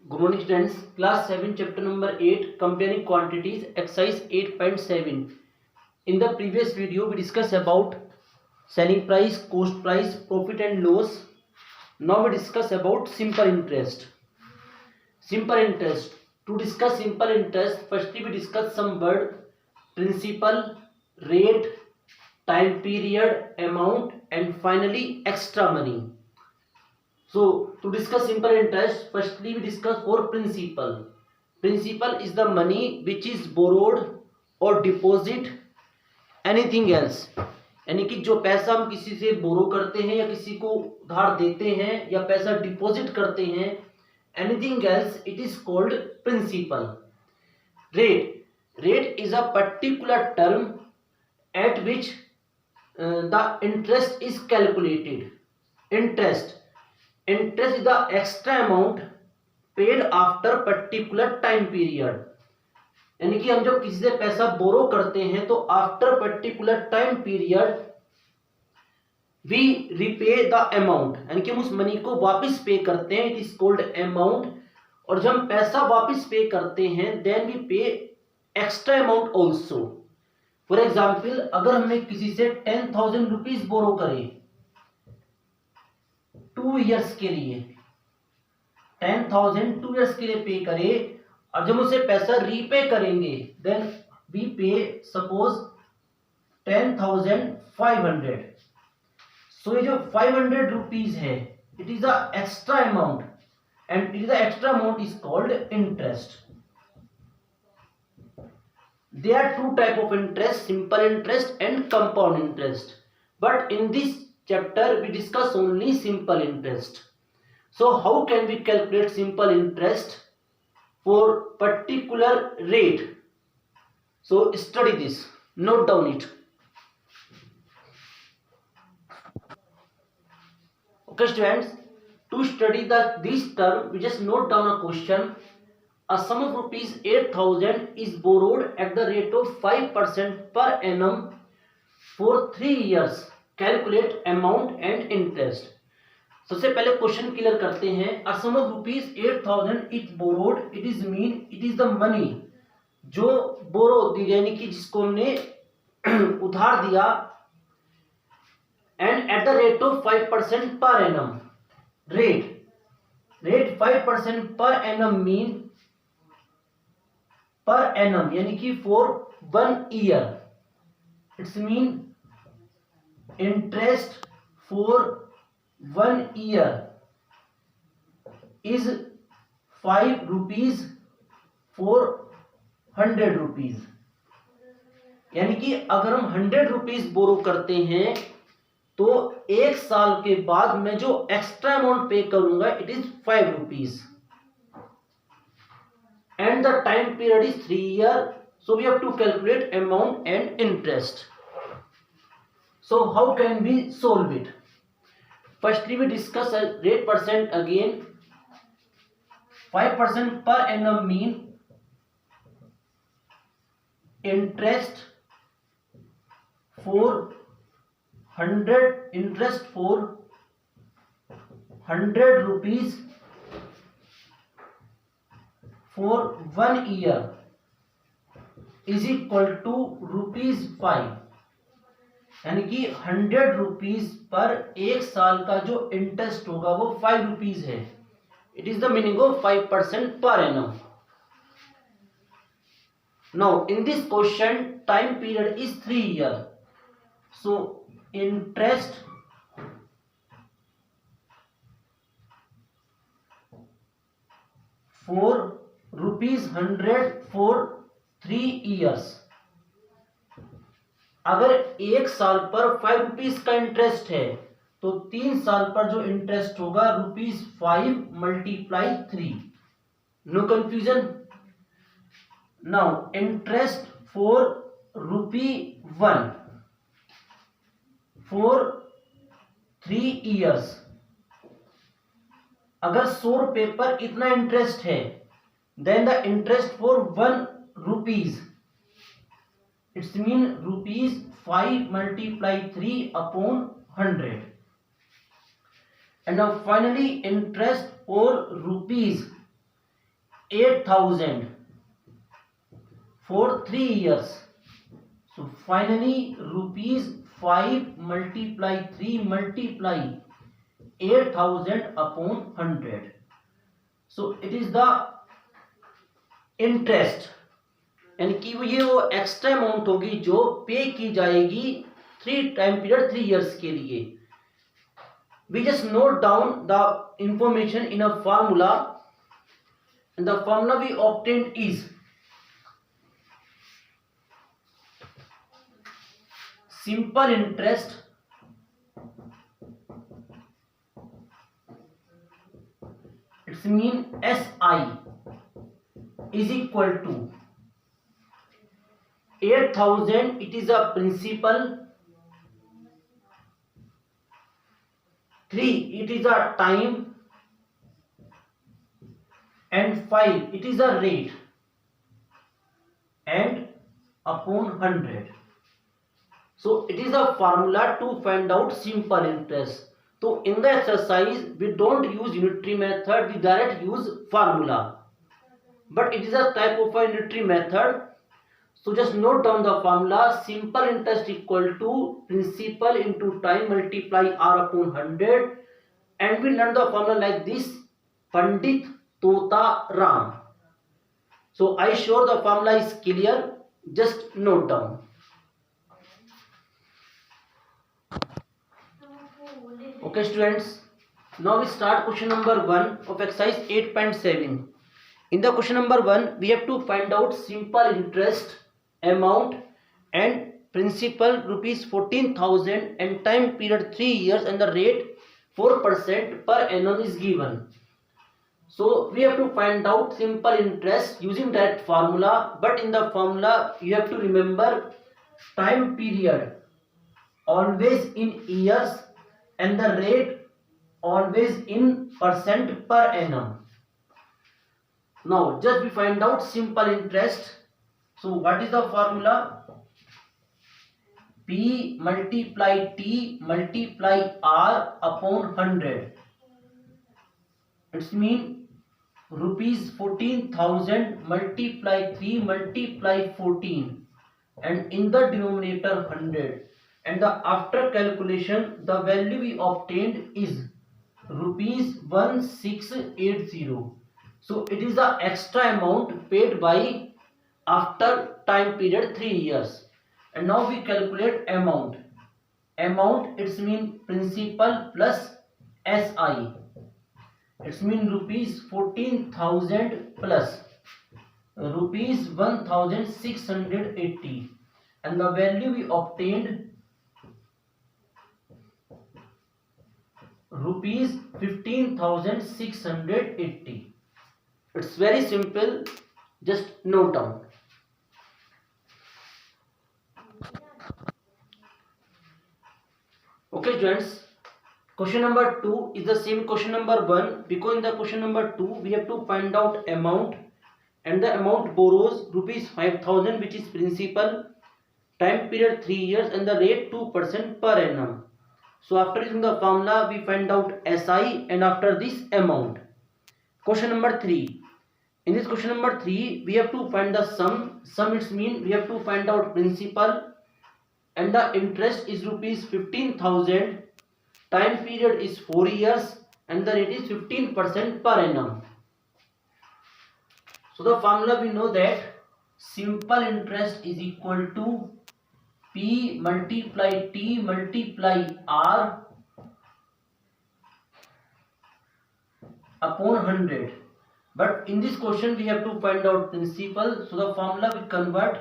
Good morning students, class 7 chapter number 8 comparing quantities exercise 8.7. In the previous video we discussed about selling price, cost price, profit and loss. Now we discuss about simple interest. Simple interest. To discuss simple interest, firstly we discuss some word: principal, rate, time period, amount and finally extra money. So to discuss simple interest, firstly we discuss for principal. Principal is the money which is borrowed or deposit anything else. यानी कि जो पैसा हम किसी से बोरो करते हैं या किसी को उधार देते हैं या पैसा डिपॉजिट करते हैं, anything else, it is called principal. Rate is a particular term at which the interest is calculated. Interest is the extra amount paid after particular time period. यानी कि हम जब किसी से पैसा बोरो करते हैं तो after particular time period we repay the amount, यानी कि हम उस मनी को वापस पे करते हैं. It is called amount. और जब हम पैसा वापस पे करते हैं देन वी पे extra amount also. For example, अगर हमने किसी से 10,000 रुपीज बोरो करे 2 ईयर्स के लिए, 10,000 2 ईयर्स के लिए पे करे और जब उसे पैसा रीपे करेंगे देन वी पे सपोज 10,500. सो ये जो 500 रुपीज है it is the extra amount and it is the extra amount is called interest. There are two type of interest: simple interest and compound interest. But in this chapter we discuss only simple interest. So how can we calculate simple interest for particular rate? So study this, note down it. Okay students, to study this term we just note down a question. A sum of rupees 8,000 is borrowed at the rate of 5% per annum for 3 years. Calculate amount and interest. सबसे पहले question clear करते हैं. A sum of rupees 8,000 is borrowed. It is mean it is the money जो बोरो दी, यानी कि जिसको हमने उधार दिया, and at the rate of 5% per annum. Rate 5% per annum mean per annum, यानी कि for 1 year. It's mean interest for 1 year is 5 rupees for 100 rupees. यानी कि अगर हम 100 रुपीज बोरो करते हैं तो 1 साल के बाद मैं जो एक्स्ट्रा अमाउंट पे करूंगा it is 5 rupees. And the time period is 3 years, so we have to calculate amount and interest. So how can we solve it? Firstly we discuss rate percent again. 5% per annum mean interest for 100 rupees for 1 year is equal to rupees 5. यानी कि 100 rupees per 1 साल का जो interest होगा वो 5 rupees है. It is the meaning of 5% per annum. Now in this question time period is 3 year. So interest for rupees 100 for 3 years. अगर 1 साल पर 5 रुपीज का इंटरेस्ट है तो 3 साल पर जो इंटरेस्ट होगा rupees 5 multiply 3. No confusion. Now interest for rupee 1 for 3 years. अगर 100 रुपए पर इतना इंटरेस्ट है then the interest for 1 rupees, it's mean rupees 5 multiply 3 upon 100. And now finally interest for rupees 8,000 for 3 years. So finally rupees 5 multiply 3 multiply 8,000 upon 100. So it is the interest, यानी कि ये वो extra amount होगी जो पे की जाएगी 3 time period 3 years के लिए. We just note down the information in a formula, and the formula we obtained is simple interest it's mean SI is equal to 8,000 it is a principal, 3 it is a time, and 5 it is a rate, and upon 100. So it is a formula to find out simple interest. So in the exercise we don't use unitary method, we direct use formula, but it is a type of a unitary method. So just note down the formula. Simple interest equal to principal into time multiply R upon 100, and we learn the formula like this: Pandit Tota Ram. So I sure the formula is clear. Just note down. Okay students, now we start question number 1 of exercise 8.7. In the question number 1 we have to find out simple interest amount and principal rupees 14,000 and time period 3 years, and the rate 4% per annum is given. So we have to find out simple interest using that formula, but in the formula you have to remember time period always in years and the rate always in percent per annum. Now just we find out simple interest. So what is the formula? P multiply T multiply R upon 100. It's mean rupees 14,000 multiply 3 multiply 14, and in the denominator 100, and the after calculation the value we obtained is rupees 1680. So it is the extra amount paid by after time period 3 years. And now we calculate amount. It's mean principal plus SI. It's mean rupees 14,000 plus rupees 1680, and the value we obtained rupees 15,680. It's very simple, just note down. Okay students, question number 2 is the same question number 1, because in the question number 2 we have to find out amount, and the amount borrows rupees 5,000 which is principal, time period 3 years, and the rate 2% per annum. So after using the formula we find out SI, and after this amount. Question number 3. In this question number 3 we have to find the sum. It's mean we have to find out principal, and the interest is rupees 15,000, time period is 4 years, and the rate is 15% per annum. So the formula we know that simple interest is equal to P multiply T multiply R upon 100. But in this question we have to find out principal, so the formula we convert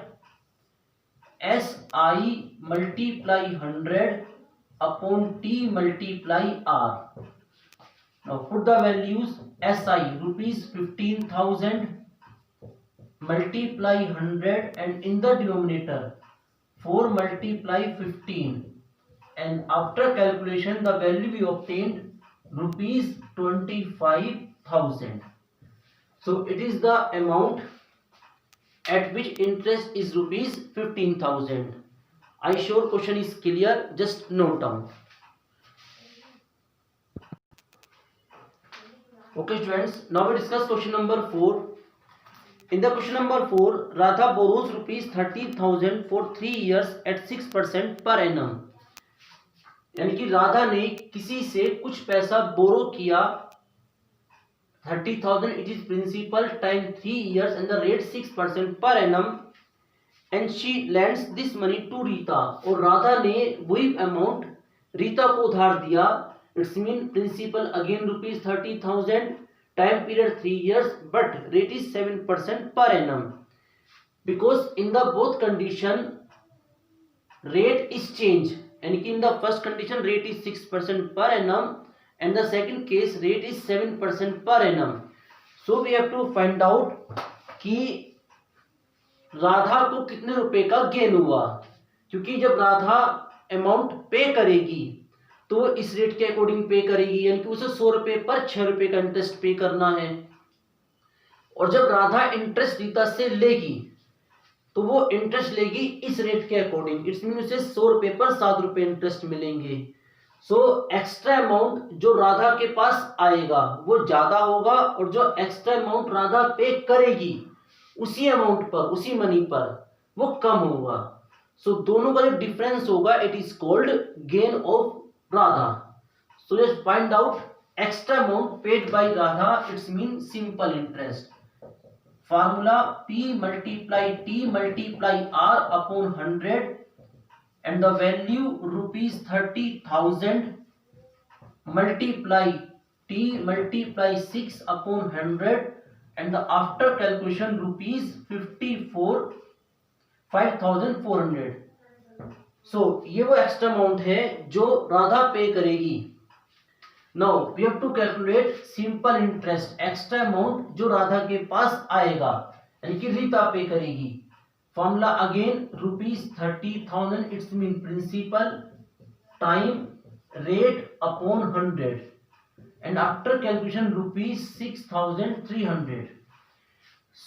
SI multiply 100 upon T multiply R. Now put the values. SI rupees 15,000 multiply 100, and in the denominator 4 multiply 15, and after calculation the value we obtained rupees 25,000. So it is the amount at which interest is rupees 15,000. I sure question is clear, just note down. Okay students, now we discuss question number 4. In the question number 4, Radha borrows rupees 30,000 for 3 years at 6% per annum. यानी कि राधा ने किसी से कुछ पैसा बोरो किया 30,000, it is principal time 3 years and the rate 6% per annum, and she lends this money to Rita. और राधा ने वही अमाउंट रीता को उधार दिया. It's mean principal again rupees 30,000, time period 3 years, but rate is 7% per annum. Because in the both condition rate is change, यानी कि in the first condition rate is 6% per annum and the second case rate is 7% per annum. So we have to find out कि राधा को कितने रुपए का gain हुआ, क्योंकि जब राधा अमाउंट पे करेगी तो इस रेट के अकॉर्डिंग पे करेगी, यानी कि उसे 100 रुपए पर 6 रुपए का इंटरेस्ट पे करना है. और जब राधा इंटरेस्ट रीता से लेगी तो वो इंटरेस्ट लेगी इस रेट के अकॉर्डिंग. इट्स मीन उसे 100 रुपए पर 7 रुपए इंटरेस्ट मिलेंगे. सो एक्स्ट्रा अमाउंट जो राधा के पास आएगा वो ज्यादा होगा और जो एक्स्ट्रा अमाउंट राधा पे करेगी उसी अमाउंट पर, उसी मनी पर वो कम होगा. सो दोनों का जो डिफरेंस होगा it is called gain of Radha. So just find out extra amount paid by Radha. It's mean simple interest. Formula P multiply T multiply R upon 100 and the value rupees 30,000 multiply T multiply 6 upon 100 and the after calculation rupees 5,400. So ये वो extra amount है जो राधा पे करेगी. Now we have to calculate simple interest, extra amount जो राधा के पास आएगा यानी कि रीता पे करेगी. Formula again rupees 30,000, it's mean principal time rate upon 100 and after calculation rupees 6,300.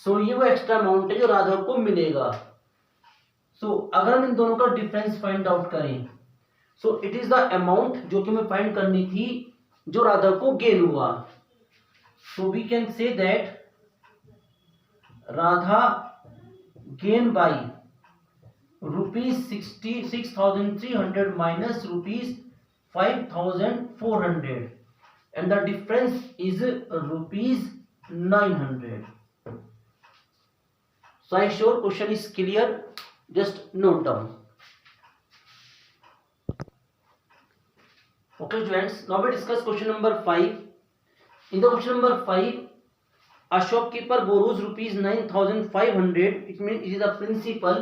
So ये वो एक्स्ट्रा अमाउंट है जो राधा को मिलेगा. सो अगर हम इन दोनों का डिफरेंस फाइंड आउट करें, so it is the amount जो कि हमें फाइंड करनी थी जो राधा को गेन हुआ. So we can say that Radha gain by rupees 6,300 minus rupees 5,400 and the difference is rupees 900. So I sure question is clear. Just note down. Okay students, now we discuss question number 5. In the question number 5, a shopkeeper borrows rupees 9,500. It means it is the principal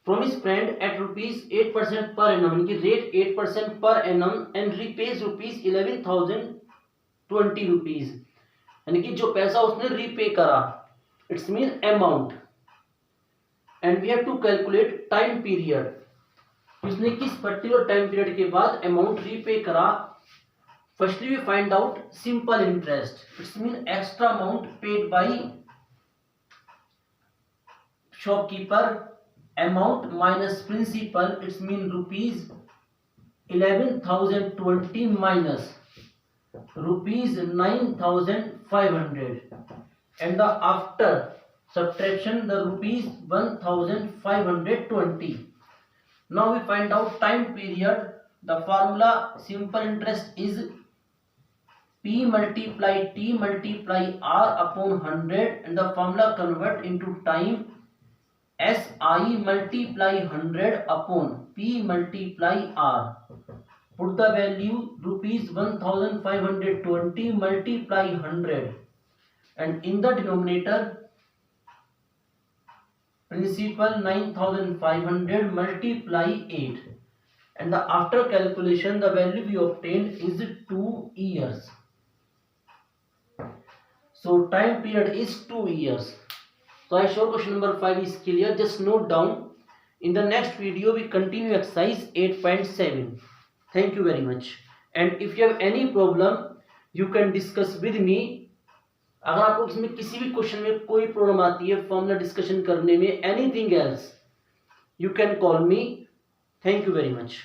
from his friend at rupees 8% per annum, कि rate 8% per annum and repays rupees 11,020 rupees, यानी कि जो पैसा उसने repay करा, it's mean amount. And we have to calculate time period, उसने किस particular time period के बाद अमाउंट रीपे करा. Firstly we find out simple interest, it's mean extra amount paid by shopkeeper, amount minus principal, it's mean rupees 11,020 minus rupees 9,500 and the after subtraction the rupees 1,520. Now we find out time period. The formula simple interest is P multiply T multiply R upon 100 and the formula convert into time SI multiply 100 upon P multiply R. Put the value rupees 1,520 multiply 100 and in the denominator principal 9,500 multiply 8 and the after calculation the value we obtained is 2 years. So time period is 2 years. So I show question number 5 is clear. Just note down. In the next video we continue exercise 8.7. Thank you very much. And if you have any problem you can discuss with me. अगर आपको इसमें किसी भी question में कोई problem आती है formula discussion करने में, anything else, you can call me. Thank you very much.